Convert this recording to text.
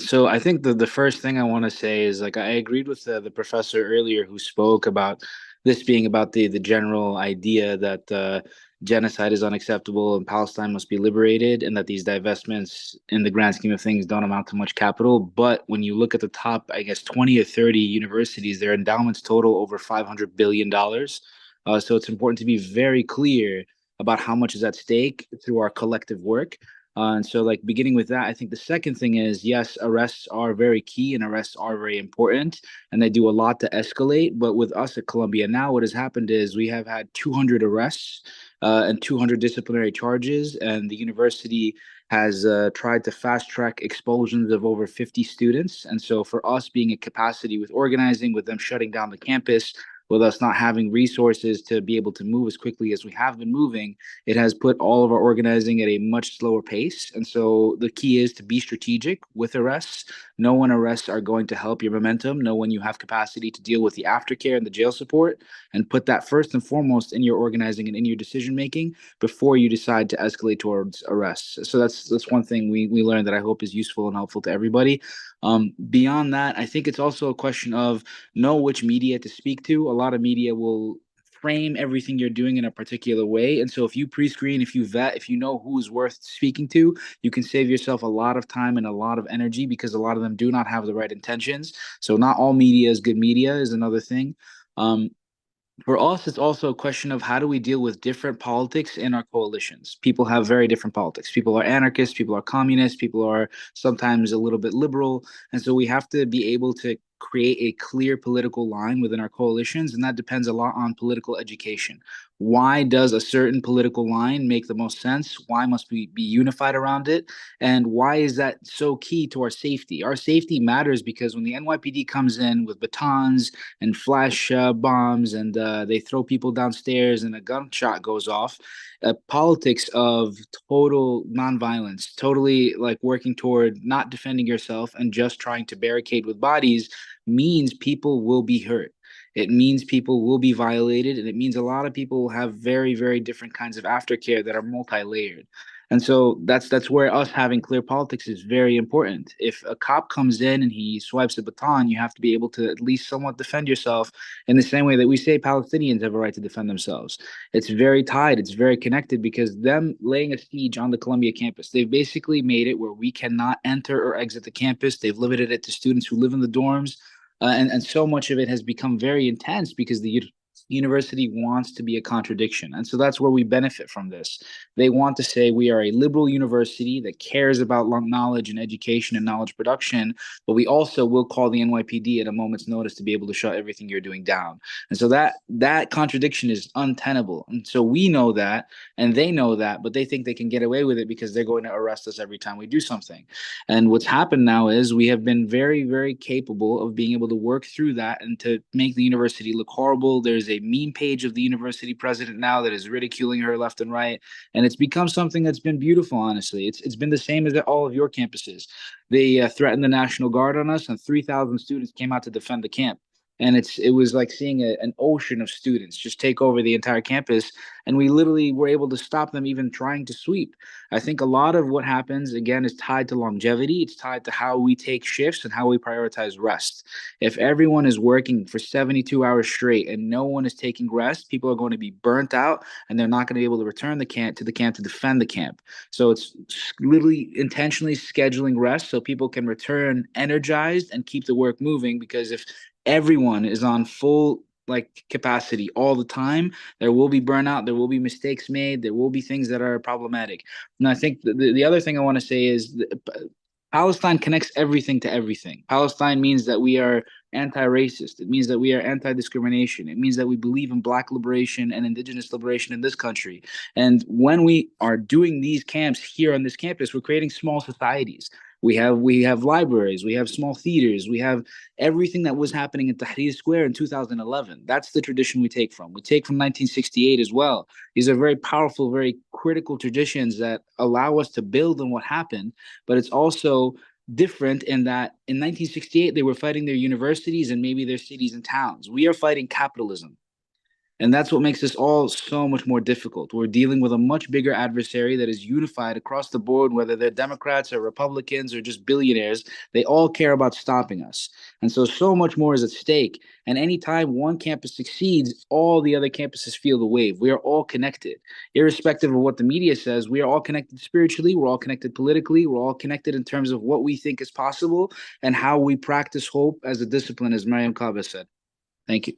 So I think the first thing I want to say is like I agreed with the professor earlier who spoke about this being about the general idea that genocide is unacceptable and Palestine must be liberated, and that these divestments in the grand scheme of things don't amount to much capital. But when you look at the top, I guess 20 or 30 universities, their endowments total over $500 billion. So it's important to be very clear about how much is at stake through our collective work. And so, like, beginning with that, I think the second thing is yes, arrests are very key and arrests are very important, and they do a lot to escalate. But with us at Columbia now, what has happened is we have had 200 arrests and 200 disciplinary charges, and the university has tried to fast track expulsions of over 50 students. And so, for us being at capacity with organizing, with them shutting down the campus, with us not having resources to be able to move as quickly as we have been moving, it has put all of our organizing at a much slower pace. And so the key is to be strategic with arrests. Know when arrests are going to help your momentum. Know when you have capacity to deal with the aftercare and the jail support, and put that first and foremost in your organizing and in your decision making before you decide to escalate towards arrests. So that's one thing we learned that I hope is useful and helpful to everybody. Beyond that, I think it's also a question of know which media to speak to. A lot of media will frame everything you're doing in a particular way. And so if you pre-screen, if you vet, if you know who's worth speaking to, you can save yourself a lot of time and a lot of energy because a lot of them do not have the right intentions. So not all media is good media is another thing. Um, for us, it's also a question of how do we deal with different politics in our coalitions. People have very different politics. People are anarchists, people are communists, people are sometimes a little bit liberal. And so we have to be able to create a clear political line within our coalitions. And that depends a lot on political education. Why does a certain political line make the most sense? Why must we be unified around it? And why is that so key to our safety? Our safety matters because when the NYPD comes in with batons and flash bombs and they throw people downstairs and a gunshot goes off, politics of total nonviolence, totally like working toward not defending yourself and just trying to barricade with bodies means people will be hurt. It means people will be violated, and it means a lot of people will have very, very different kinds of aftercare that are multi-layered. And so that's where us having clear politics is very important. If a cop comes in and he swipes a baton, you have to be able to at least somewhat defend yourself in the same way that we say Palestinians have a right to defend themselves. It's very tied, it's very connected because them laying a siege on the Columbia campus, they've basically made it where we cannot enter or exit the campus. They've limited it to students who live in the dorms. And so much of it has become very intense because the university wants to be a contradiction. And so that's where we benefit from this. They want to say we are a liberal university that cares about knowledge and education and knowledge production, but we also will call the NYPD at a moment's notice to be able to shut everything you're doing down. And so that contradiction is untenable. And so we know that and they know that, but they think they can get away with it because they're going to arrest us every time we do something. And what's happened now is we have been very, very capable of being able to work through that and to make the university look horrible. There's a meme page of the university president now that is ridiculing her left and right, and it's become something that's been beautiful. Honestly, it's been the same as at all of your campuses. They threatened the National Guard on us, and 3,000 students came out to defend the camp. And it was like seeing an ocean of students just take over the entire campus, and we literally were able to stop them even trying to sweep. I think a lot of what happens again is tied to longevity. It's tied to how we take shifts and how we prioritize rest. If everyone is working for 72 hours straight and no one is taking rest, people are going to be burnt out and they're not going to be able to return the camp to defend the camp. So it's literally intentionally scheduling rest so people can return energized and keep the work moving, because if everyone is on full like capacity all the time, there will be burnout, there will be mistakes made, there will be things that are problematic. And I think the other thing I want to say is Palestine connects everything to everything. Palestine means that we are anti-racist. It means that we are anti-discrimination. It means that we believe in Black liberation and Indigenous liberation in this country. And when we are doing these camps here on this campus, we're creating small societies. We have libraries, we have small theaters, we have everything that was happening in Tahrir Square in 2011. That's the tradition we take from. We take from 1968 as well. These are very powerful, very critical traditions that allow us to build on what happened, but it's also different in that in 1968 they were fighting their universities and maybe their cities and towns. We are fighting capitalism. And that's what makes this all so much more difficult. We're dealing with a much bigger adversary that is unified across the board, whether they're Democrats or Republicans or just billionaires. They all care about stopping us. And so much more is at stake. And anytime one campus succeeds, all the other campuses feel the wave. We are all connected, irrespective of what the media says. We are all connected spiritually. We're all connected politically. We're all connected in terms of what we think is possible and how we practice hope as a discipline, as Mariam Kaba said. Thank you.